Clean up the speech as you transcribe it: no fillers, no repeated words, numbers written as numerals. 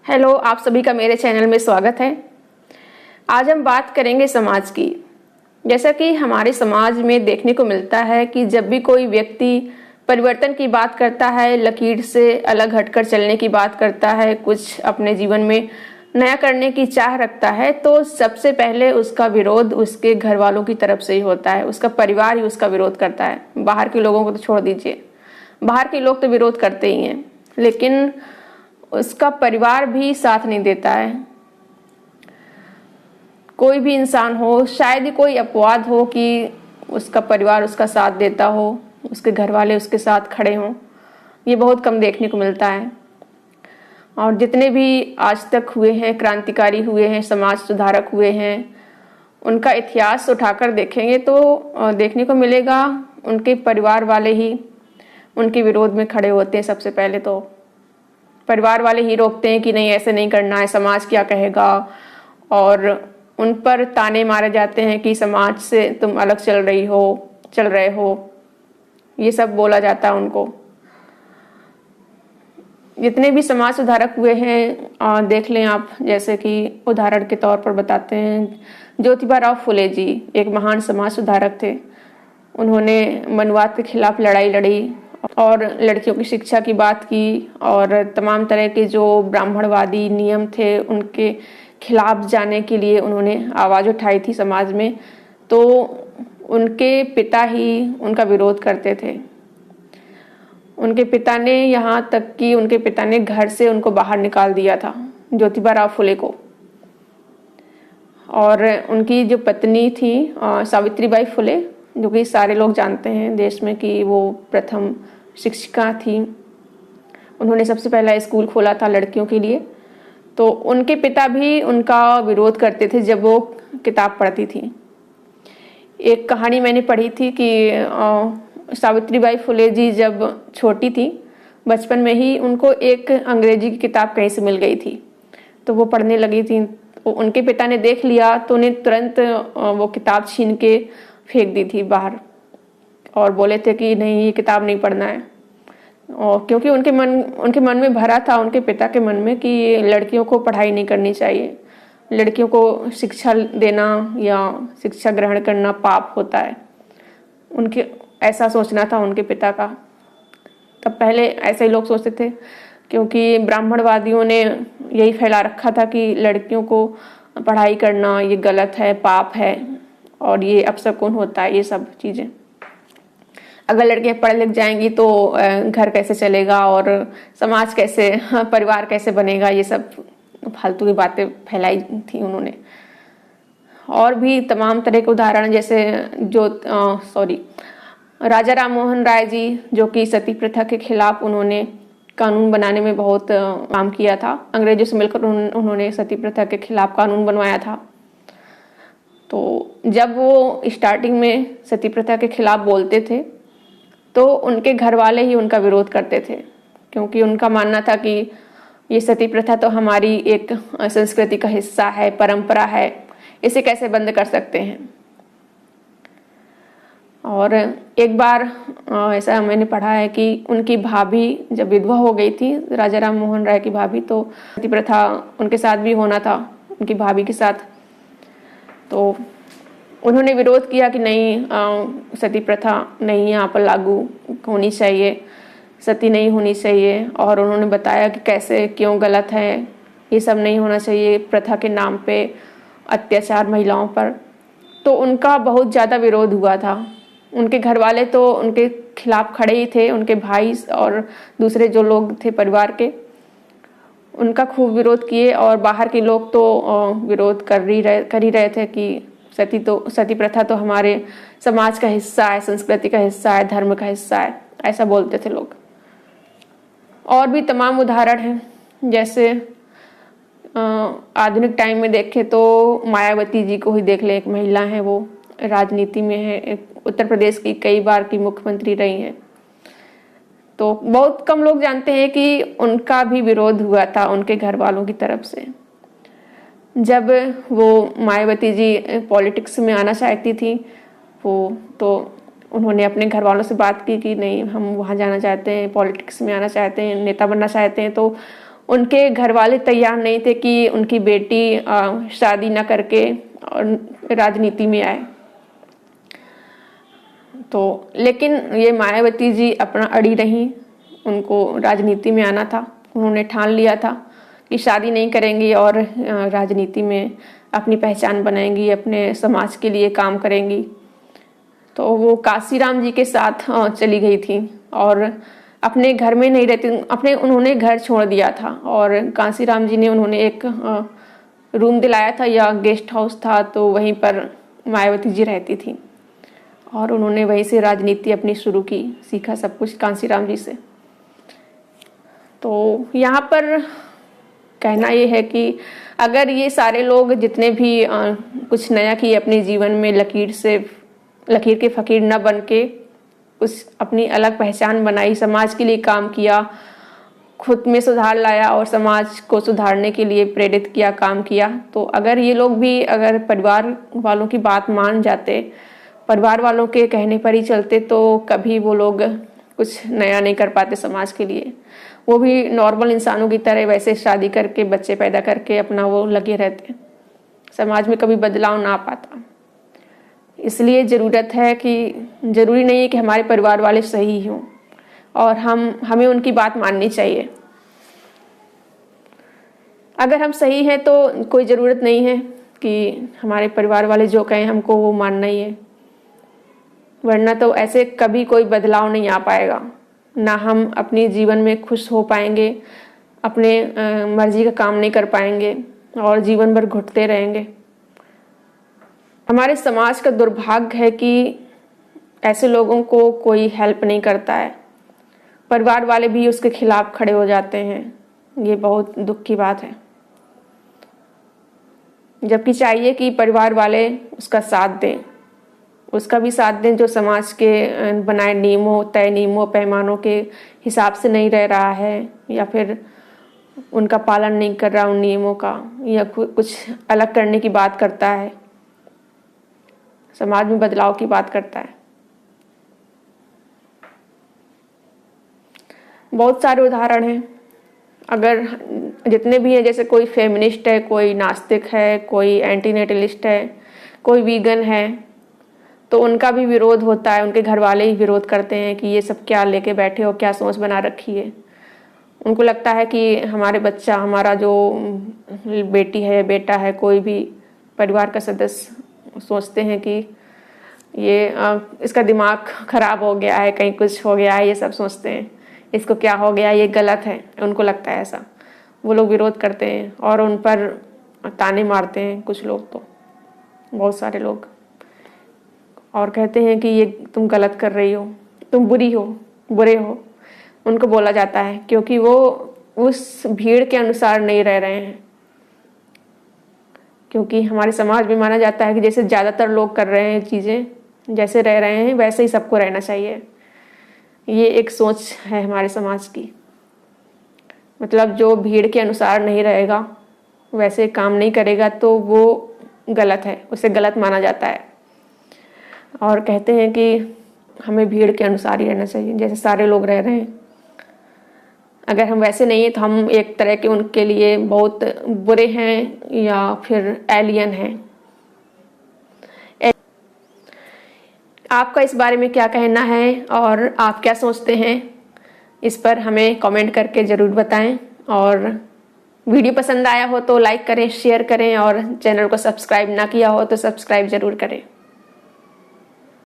Hello, आप सभी का मेरे चैनल में स्वागत है। आज हम बात करेंगे समाज की। जैसा कि हमारे समाज में देखने को मिलता है कि जब भी कोई व्यक्ति परिवर्तन की बात करता है, लकीर से अलग हटकर चलने की बात करता है, कुछ अपने जीवन में नया करने की चाह रखता है, तो सबसे पहले उसका विरोध उसके घर वालों की तरफ से ही होता है। उसका परिवार ही उसका विरोध करता है। बाहर के लोगों को तो छोड़ दीजिए, बाहर के लोग तो विरोध करते ही हैं, लेकिन उसका परिवार भी साथ नहीं देता है। कोई भी इंसान हो, शायद ही कोई अपवाद हो कि उसका परिवार उसका साथ देता हो, उसके घर वाले उसके साथ खड़े हों। ये बहुत कम देखने को मिलता है। और जितने भी आज तक हुए हैं, क्रांतिकारी हुए हैं, समाज सुधारक हुए हैं, उनका इतिहास उठाकर देखेंगे तो देखने को मिलेगा उनके परिवार वाले ही उनके विरोध में खड़े होते हैं। सबसे पहले तो परिवार वाले ही रोकते हैं कि नहीं, ऐसे नहीं करना है, समाज क्या कहेगा। और उन पर ताने मारे जाते हैं कि समाज से तुम अलग चल रहे हो। ये सब बोला जाता है उनको। जितने भी समाज सुधारक हुए हैं, देख लें आप, जैसे कि उदाहरण के तौर पर बताते हैं, ज्योतिबा राव फुले जी एक महान समाज सुधारक थे। उन्होंने मनुवाद के खिलाफ लड़ाई लड़ी और लड़कियों की शिक्षा की बात की, और तमाम तरह के जो ब्राह्मणवादी नियम थे उनके खिलाफ जाने के लिए उन्होंने आवाज़ उठाई थी समाज में। तो उनके पिता ही उनका विरोध करते थे। उनके पिता ने, यहाँ तक कि उनके पिता ने घर से उनको बाहर निकाल दिया था, ज्योतिबा राव फुले को। और उनकी जो पत्नी थी सावित्रीबाई फुले, जो कि सारे लोग जानते हैं देश में कि वो प्रथम शिक्षिका थी। उन्होंने सबसे पहला स्कूल खोला था लड़कियों के लिए। तो उनके पिता भी उनका विरोध करते थे जब वो किताब पढ़ती थी। एक कहानी मैंने पढ़ी थी कि सावित्रीबाई फुले जी जब छोटी थी, बचपन में ही उनको एक अंग्रेजी की किताब कहीं से मिल गई थी। तो वो पढ़ने लगी थी। तो उनके पिता ने देख लिया तो उन्हें तुरंत वो किताब छीन के फेंक दी थी बाहर, और बोले थे कि नहीं, ये किताब नहीं पढ़ना है। और क्योंकि उनके मन में भरा था, उनके पिता के मन में, कि लड़कियों को पढ़ाई नहीं करनी चाहिए, लड़कियों को शिक्षा देना या शिक्षा ग्रहण करना पाप होता है। उनके ऐसा सोचना था उनके पिता का। तब पहले ऐसे ही लोग सोचते थे, क्योंकि ब्राह्मणवादियों ने यही फैला रखा था कि लड़कियों को पढ़ाई करना ये गलत है, पाप है, और ये अपशकुन होता है। ये सब चीज़ें, अगर लड़कियां पढ़ लिख जाएंगी तो घर कैसे चलेगा और समाज कैसे, परिवार कैसे बनेगा, ये सब फालतू की बातें फैलाई थी उन्होंने। और भी तमाम तरह के उदाहरण, जैसे राजा राम मोहन राय जी, जो कि सती प्रथा के खिलाफ उन्होंने कानून बनाने में बहुत काम किया था। अंग्रेजों से मिलकर उन्होंने सती प्रथा के खिलाफ कानून बनवाया था। तो जब वो स्टार्टिंग में सती प्रथा के खिलाफ बोलते थे तो उनके घर वाले ही उनका विरोध करते थे, क्योंकि उनका मानना था कि ये सती प्रथा तो हमारी एक संस्कृति का हिस्सा है, परंपरा है, इसे कैसे बंद कर सकते हैं। और एक बार ऐसा मैंने पढ़ा है कि उनकी भाभी जब विधवा हो गई थी, राजा राम मोहन राय की भाभी, तो सती प्रथा उनके साथ भी होना था, उनकी भाभी के साथ। तो उन्होंने विरोध किया कि नहीं, सती प्रथा नहीं यहाँ पर लागू होनी चाहिए, सती नहीं होनी चाहिए। और उन्होंने बताया कि कैसे, क्यों गलत है, ये सब नहीं होना चाहिए, प्रथा के नाम पे अत्याचार महिलाओं पर। तो उनका बहुत ज़्यादा विरोध हुआ था। उनके घर वाले तो उनके खिलाफ खड़े ही थे, उनके भाई और दूसरे जो लोग थे परिवार के, उनका खूब विरोध किए। और बाहर के लोग तो विरोध कर ही रहे थे कि सती प्रथा तो हमारे समाज का हिस्सा है, संस्कृति का हिस्सा है, धर्म का हिस्सा है, ऐसा बोलते थे लोग। और भी तमाम उदाहरण हैं, जैसे आधुनिक टाइम में देखें तो मायावती जी को ही देख लें। एक महिला है, वो राजनीति में है, उत्तर प्रदेश की कई बार की मुख्यमंत्री रही हैं। तो बहुत कम लोग जानते हैं कि उनका भी विरोध हुआ था उनके घर वालों की तरफ से। जब वो मायावती जी पॉलिटिक्स में आना चाहती थी, वो तो उन्होंने अपने घर वालों से बात की कि नहीं, हम वहाँ जाना चाहते हैं, पॉलिटिक्स में आना चाहते हैं, नेता बनना चाहते हैं। तो उनके घर वाले तैयार नहीं थे कि उनकी बेटी शादी न करके राजनीति में आए। तो लेकिन ये मायावती जी अपना अड़ी रहीं, उनको राजनीति में आना था। उन्होंने ठान लिया था कि शादी नहीं करेंगी और राजनीति में अपनी पहचान बनाएंगी, अपने समाज के लिए काम करेंगी। तो वो कांसीराम जी के साथ चली गई थी और अपने घर में नहीं रहती, उन्होंने घर छोड़ दिया था और कांसीराम जी ने उन्होंने एक रूम दिलाया था या गेस्ट हाउस था, तो वहीं पर मायावती जी रहती थी और उन्होंने वहीं से राजनीति अपनी शुरू की, सीखा सब कुछ कांसीराम जी से। तो यहाँ पर कहना ये है कि अगर ये सारे लोग जितने भी कुछ नया किए अपने जीवन में, लकीर के फकीर न बन के कुछ अपनी अलग पहचान बनाई, समाज के लिए काम किया, खुद में सुधार लाया और समाज को सुधारने के लिए प्रेरित किया, काम किया, तो अगर ये लोग भी अगर परिवार वालों की बात मान जाते, परिवार वालों के कहने पर ही चलते, तो कभी वो लोग कुछ नया नहीं कर पाते समाज के लिए। वो भी नॉर्मल इंसानों की तरह वैसे शादी करके बच्चे पैदा करके अपना वो लगे रहते, समाज में कभी बदलाव ना आ पाता। इसलिए ज़रूरत है कि ज़रूरी नहीं है कि हमारे परिवार वाले सही हों और हमें उनकी बात माननी चाहिए। अगर हम सही हैं तो कोई ज़रूरत नहीं है कि हमारे परिवार वाले जो कहें हमको वो मानना ही है, वरना तो ऐसे कभी कोई बदलाव नहीं आ पाएगा, ना हम अपने जीवन में खुश हो पाएंगे, अपने मर्जी का काम नहीं कर पाएंगे और जीवन भर घुटते रहेंगे। हमारे समाज का दुर्भाग्य है कि ऐसे लोगों को कोई हेल्प नहीं करता है, परिवार वाले भी उसके खिलाफ खड़े हो जाते हैं। ये बहुत दुख की बात है, जबकि चाहिए कि परिवार वाले उसका साथ दें, उसका भी साथ दें जो समाज के बनाए नियमों, तय नियमों, पैमानों के हिसाब से नहीं रह रहा है या फिर उनका पालन नहीं कर रहा उन नियमों का, या कुछ अलग करने की बात करता है, समाज में बदलाव की बात करता है। बहुत सारे उदाहरण हैं, अगर जितने भी हैं, जैसे कोई फेमिनिस्ट है, कोई नास्तिक है, कोई एंटीनेटलिस्ट है, कोई वीगन है, तो उनका भी विरोध होता है, उनके घर वाले ही विरोध करते हैं कि ये सब क्या लेके बैठे हो, क्या सोच बना रखी है। उनको लगता है कि हमारे बच्चा, हमारा जो बेटी है, बेटा है, कोई भी परिवार का सदस्य, सोचते हैं कि ये इसका दिमाग खराब हो गया है, कहीं कुछ हो गया है, ये सब सोचते हैं, इसको क्या हो गया, ये गलत है, उनको लगता है ऐसा। वो लोग विरोध करते हैं और उन पर ताने मारते हैं कुछ लोग, तो बहुत सारे लोग, और कहते हैं कि ये तुम गलत कर रही हो, तुम बुरी हो, बुरे हो, उनको बोला जाता है, क्योंकि वो उस भीड़ के अनुसार नहीं रह रहे हैं। क्योंकि हमारे समाज में माना जाता है कि जैसे ज़्यादातर लोग कर रहे हैं चीज़ें, जैसे रह रहे हैं वैसे ही सबको रहना चाहिए। ये एक सोच है हमारे समाज की, मतलब जो भीड़ के अनुसार नहीं रहेगा, वैसे काम नहीं करेगा, तो वो गलत है, उसे गलत माना जाता है। और कहते हैं कि हमें भीड़ के अनुसार ही रहना चाहिए, जैसे सारे लोग रह रहे हैं। अगर हम वैसे नहीं हैं तो हम एक तरह के उनके लिए बहुत बुरे हैं या फिर एलियन हैं। आपका इस बारे में क्या कहना है और आप क्या सोचते हैं, इस पर हमें कमेंट करके ज़रूर बताएं। और वीडियो पसंद आया हो तो लाइक करें, शेयर करें और चैनल को सब्सक्राइब ना किया हो तो सब्सक्राइब ज़रूर करें।